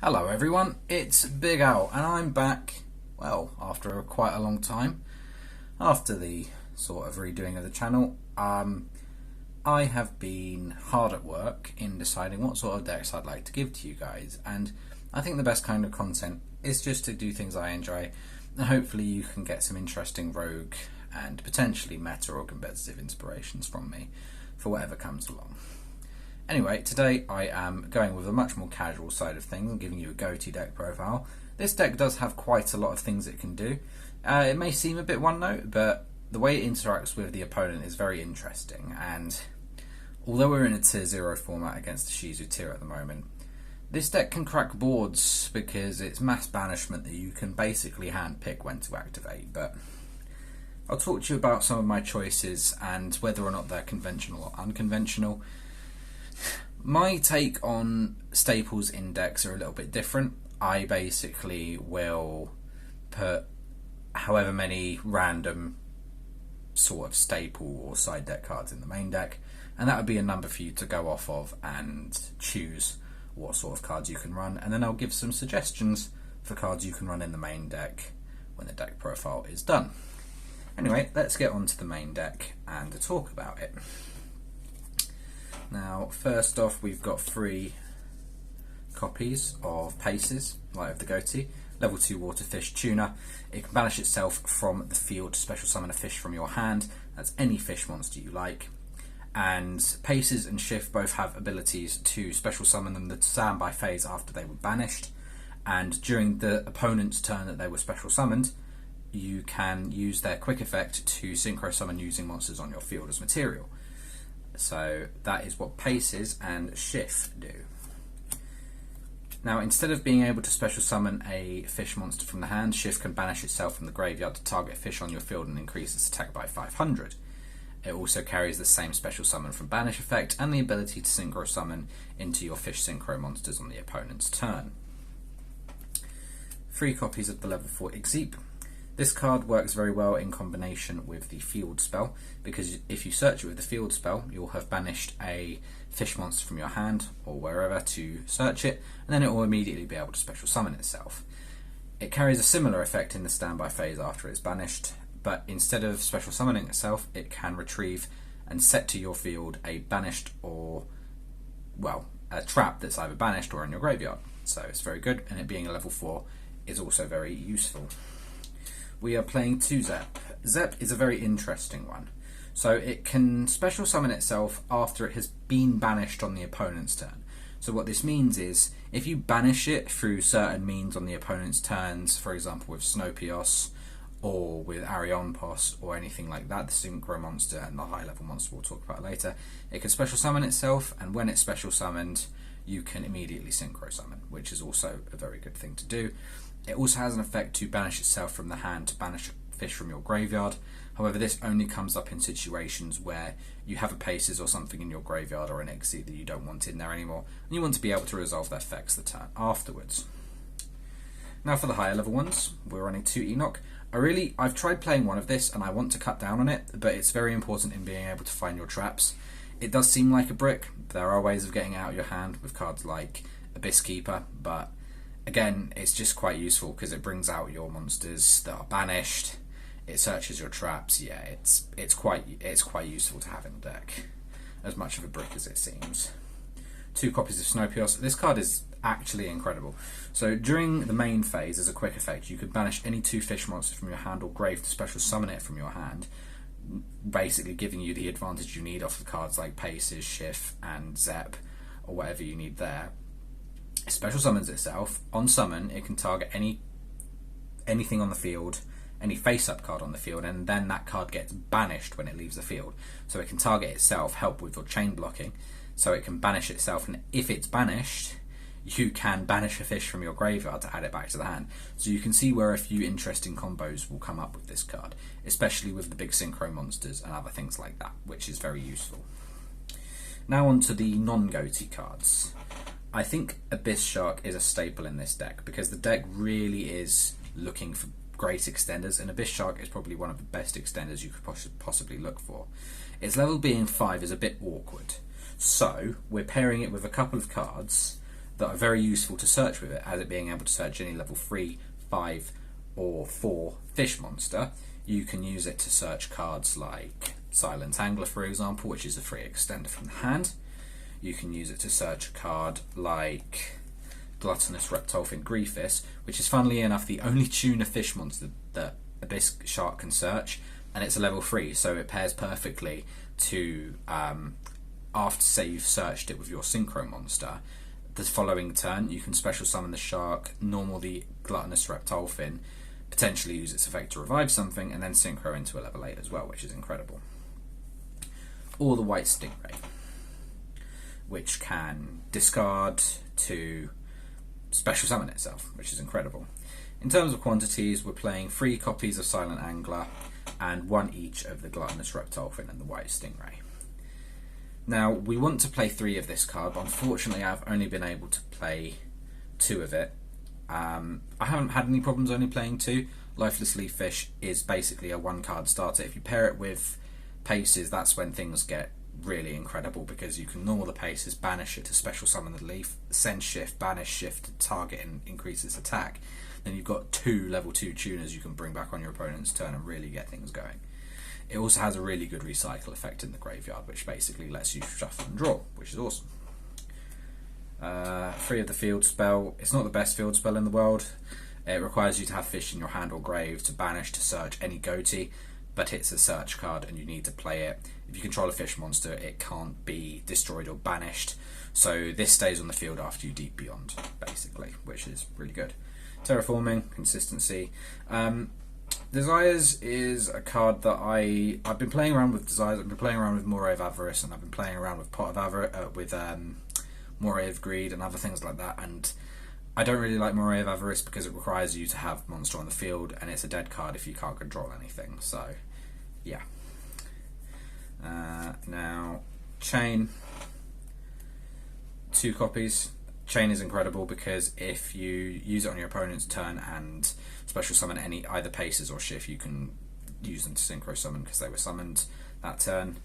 Hello everyone, it's Big Al and I'm back, well, after quite a long time. After the sort of redoing of the channel, I have been hard at work in deciding what sort of decks I'd like to give to you guys, and I think the best kind of content is just to do things I enjoy, and hopefully you can get some interesting rogue and potentially meta or competitive inspirations from me for whatever comes along. Anyway, today I am going with a much more casual side of things and giving you a GHOTI deck profile. This deck does have quite a lot of things it can do. It may seem a bit one note, but the way it interacts with the opponent is very interesting, and although we're in a tier 0 format against the Shizu tier at the moment, this deck can crack boards because it's mass banishment that you can basically hand pick when to activate. But I'll talk to you about some of my choices and whether or not they're conventional or unconventional. My take on staples in decks are a little bit different. I basically will put however many random sort of staple or side deck cards in the main deck, and that would be a number for you to go off of and choose what sort of cards you can run, and then I'll give some suggestions for cards you can run in the main deck when the deck profile is done. Anyway, let's get on to the main deck and talk about it. Now, first off, we've got 3 copies of Paces, Light of the GHOTI, level 2 Water Fish Tuna. It can banish itself from the field to special summon a fish from your hand. That's any fish monster you like. And Paces and Shift both have abilities to special summon them the standby phase after they were banished. And during the opponent's turn that they were special summoned, you can use their quick effect to synchro summon using monsters on your field as material. So that is what Paces and Shift do. Now, instead of being able to special summon a fish monster from the hand, Shift can banish itself from the graveyard to target a fish on your field and increase its attack by 500. It also carries the same special summon from banish effect and the ability to synchro summon into your fish synchro monsters on the opponent's turn. 3 copies of the level 4 Exeep. This card works very well in combination with the field spell, because if you search it with the field spell, you'll have banished a fish monster from your hand or wherever to search it, and then it will immediately be able to special summon itself. It carries a similar effect in the standby phase after it's banished, but instead of special summoning itself, it can retrieve and set to your field a banished or, well, a trap that's either banished or in your graveyard. So it's very good, and it being a level 4 is also very useful. We are playing 2 Zep. Zep is a very interesting one. So it can special summon itself after it has been banished on the opponent's turn. So what this means is, if you banish it through certain means on the opponent's turns, for example with Snopios or with Arionpos or anything like that, the synchro monster and the high level monster we'll talk about later, it can special summon itself, and when it's special summoned, you can immediately synchro summon, which is also a very good thing to do. It also has an effect to banish itself from the hand to banish fish from your graveyard. However, this only comes up in situations where you have a Paces or something in your graveyard or an Exeep that you don't want in there anymore, and you want to be able to resolve their effects the turn afterwards. Now for the higher level ones, we're running 2 Enoch. I've tried playing one of this and I want to cut down on it, but it's very important in being able to find your traps. It does seem like a brick. There are ways of getting out of your hand with cards like Abyss Keeper, but again, it's just quite useful because it brings out your monsters that are banished. It searches your traps. Yeah, it's quite useful to have in the deck, as much of a brick as it seems. 2 copies of Snopios. This card is actually incredible. So during the main phase, as a quick effect, you could banish any 2 fish monsters from your hand or grave to special summon it from your hand, basically giving you the advantage you need off of cards like Paces, Shift, and Zep, or whatever you need there. It special summons itself. On summon, it can target anything on the field, any face-up card on the field, and then that card gets banished when it leaves the field. So it can target itself, help with your chain blocking, so it can banish itself, and if it's banished, you can banish a fish from your graveyard to add it back to the hand. So you can see where a few interesting combos will come up with this card, especially with the big synchro monsters and other things like that, which is very useful. Now on to the non-GHOTI cards. I think Abyss Shark is a staple in this deck because the deck really is looking for great extenders, and Abyss Shark is probably one of the best extenders you could possibly look for. Its level being 5 is a bit awkward, so we're pairing it with a couple of cards that are very useful to search with it, as it being able to search any level 3, 5 or 4 fish monster. You can use it to search cards like Silent Angler, for example, which is a free extender from the hand. You can use it to search a card like Gluttonous Reptolefin Griefus, which is, funnily enough, the only tuna fish monster that Abyss Shark can search, and it's a level 3, so it pairs perfectly to, after, say, you've searched it with your Synchro monster, the following turn you can special summon the shark, normal the Gluttonous Reptolefin, potentially use its effect to revive something, and then Synchro into a level 8 as well, which is incredible. Or the White Stingray, which can discard to special summon itself, which is incredible. In terms of quantities, we're playing 3 copies of Silent Angler and 1 each of the Gluttonous Reptolefin and the White Stingray. Now, we want to play 3 of this card, but unfortunately I've only been able to play 2 of it. I haven't had any problems only playing 2. Lifeless Leaf Fish is basically a 1-card starter. If you pair it with Paces, that's when things get really incredible, because you can normal the Paces, banish it to special summon the leaf, send shift, banish shift to target and increase its attack. Then you've got 2 level 2 tuners you can bring back on your opponent's turn and really get things going. It also has a really good recycle effect in the graveyard, which basically lets you shuffle and draw, which is awesome. 3 of the field spell. It's not the best field spell in the world. It requires you to have fish in your hand or grave to banish to search any GHOTI, but it's a search card and you need to play it. If you control a fish monster, it can't be destroyed or banished, so this stays on the field after you Deep Beyond, basically, which is really good. Terraforming, consistency. Desires is a card that I've been playing around with. Desires. I've been playing around with Moray of Avarice, and I've been playing around with Pot of Avarice, with Moray of Greed and other things like that. And I don't really like Moray of Avarice because it requires you to have monster on the field, and it's a dead card if you can't control anything. So, yeah. Now, Chain. 2 copies. Chain is incredible because if you use it on your opponent's turn and special summon either Paces or Shift, you can use them to Synchro summon because they were summoned that turn.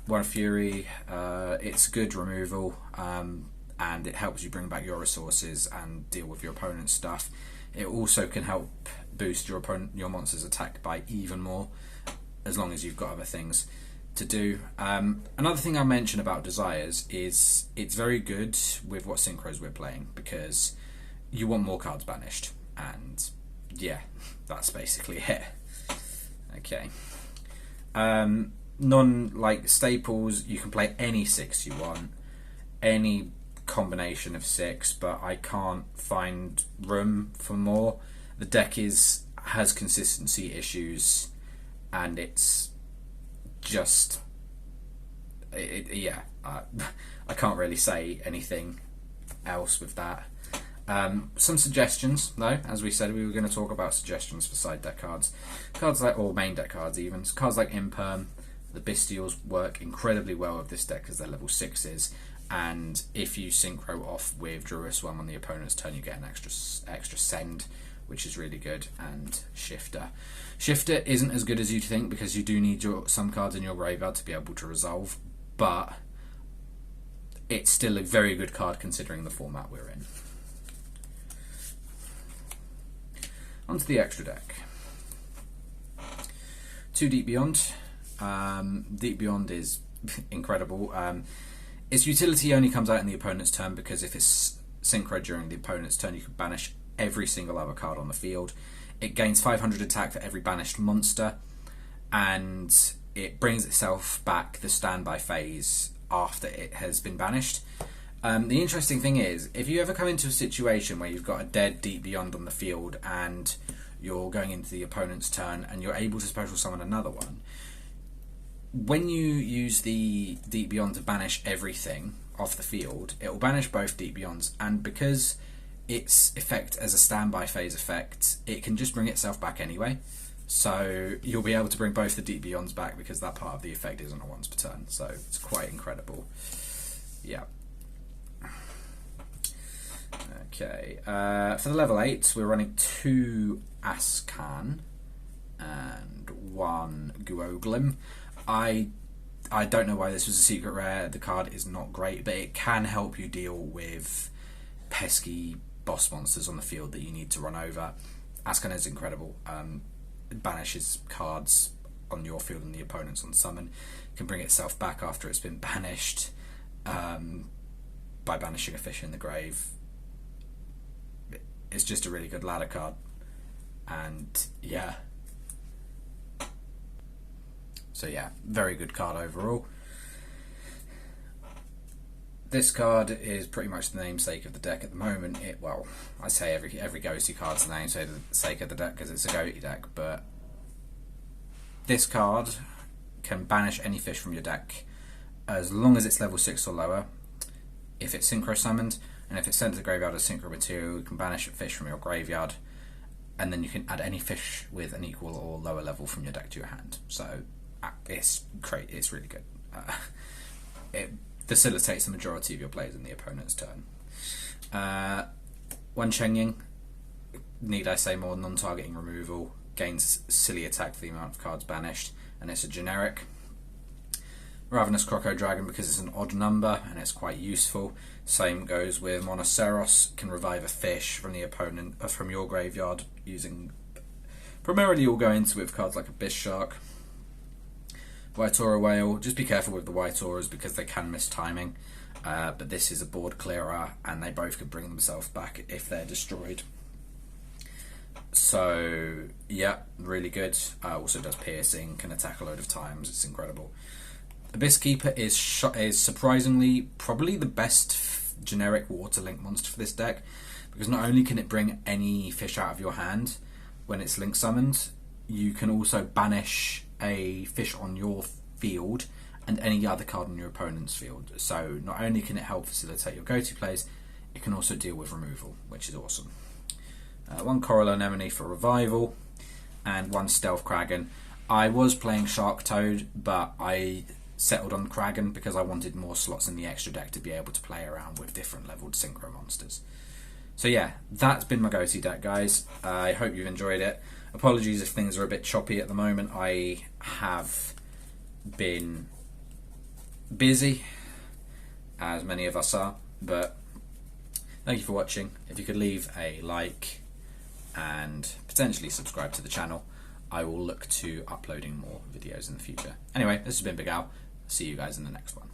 1 Fury, it's good removal, and it helps you bring back your resources and deal with your opponent's stuff. It also can help boost your monster's attack by even more, as long as you've got other things to do. Another thing I'll mention about Desires is it's very good with what synchros we're playing, because you want more cards banished, and yeah, that's basically it. Okay. Like staples, you can play any 6 you want, any combination of 6, but I can't find room for more. The deck has consistency issues, and it's just I can't really say anything else with that. Some suggestions though, as we said, we were going to talk about suggestions for side deck cards, or main deck cards even. So cards like Imperm, the Bestials work incredibly well with this deck because they're level 6s, and if you synchro off with Jerusalem on the opponent's turn, you get an extra send, which is really good. And Shifter isn't as good as you'd think, because you do need some cards in your graveyard to be able to resolve, but it's still a very good card considering the format we're in. Onto the extra deck. 2 Deep Beyond. Deep Beyond is incredible. Its utility only comes out in the opponent's turn, because if it's synchro during the opponent's turn, you can banish every single other card on the field. It gains 500 attack for every banished monster, and it brings itself back the standby phase after it has been banished. The interesting thing is, if you ever come into a situation where you've got a dead Deep Beyond on the field and you're going into the opponent's turn and you're able to special summon another one, when you use the Deep Beyond to banish everything off the field, it will banish both Deep Beyonds, and because its effect as a standby phase effect, it can just bring itself back anyway. So you'll be able to bring both the Deep Beyonds back because that part of the effect isn't a once per turn. So it's quite incredible. Yeah. Okay. For the level 8, we're running 2 Ascan and 1 Guoglim. I don't know why this was a secret rare. The card is not great, but it can help you deal with pesky boss monsters on the field that you need to run over. Ascana is incredible. It banishes cards on your field and the opponent's on summon. It can bring itself back after it's been banished by banishing a fish in the grave. It's just a really good ladder card. And yeah. So yeah, very good card overall. This card is pretty much the namesake of the deck at the moment. Well, I say every GHOTI card's the namesake of the deck because it's a GHOTI deck, but this card can banish any fish from your deck as long as it's level 6 or lower, if it's synchro summoned, and if it's sent to the graveyard as synchro material, you can banish a fish from your graveyard, and then you can add any fish with an equal or lower level from your deck to your hand. So it's great, it's really good. It facilitates the majority of your plays in the opponent's turn. One Chengying, need I say more, non-targeting removal, gains silly attack for the amount of cards banished, and it's a generic. Ravenous Croco Dragon because it's an odd number and it's quite useful. Same goes with Monoceros, can revive a fish from the opponent from your graveyard using, primarily you'll go into it with cards like a Bish Shark. White Aura Whale, just be careful with the White Auras because they can miss timing, but this is a board clearer and they both could bring themselves back if they're destroyed. So yeah, really good. Also does piercing, can attack a load of times, it's incredible. Abyss Keeper is surprisingly probably the best generic water link monster for this deck, because not only can it bring any fish out of your hand when it's link summoned, you can also banish a fish on your field and any other card on your opponent's field. So not only can it help facilitate your GHOTI plays, it can also deal with removal, which is awesome. One Coral Anemone for revival, and one Stealth Kraken. I was playing Shark Toad, but I settled on Kraken because I wanted more slots in the extra deck to be able to play around with different leveled synchro monsters. So yeah, that's been my GHOTI deck, guys. I hope you've enjoyed it. Apologies if things are a bit choppy at the moment. I have been busy, as many of us are, but thank you for watching. If you could leave a like and potentially subscribe to the channel, I will look to uploading more videos in the future. Anyway, this has been Big Al. See you guys in the next one.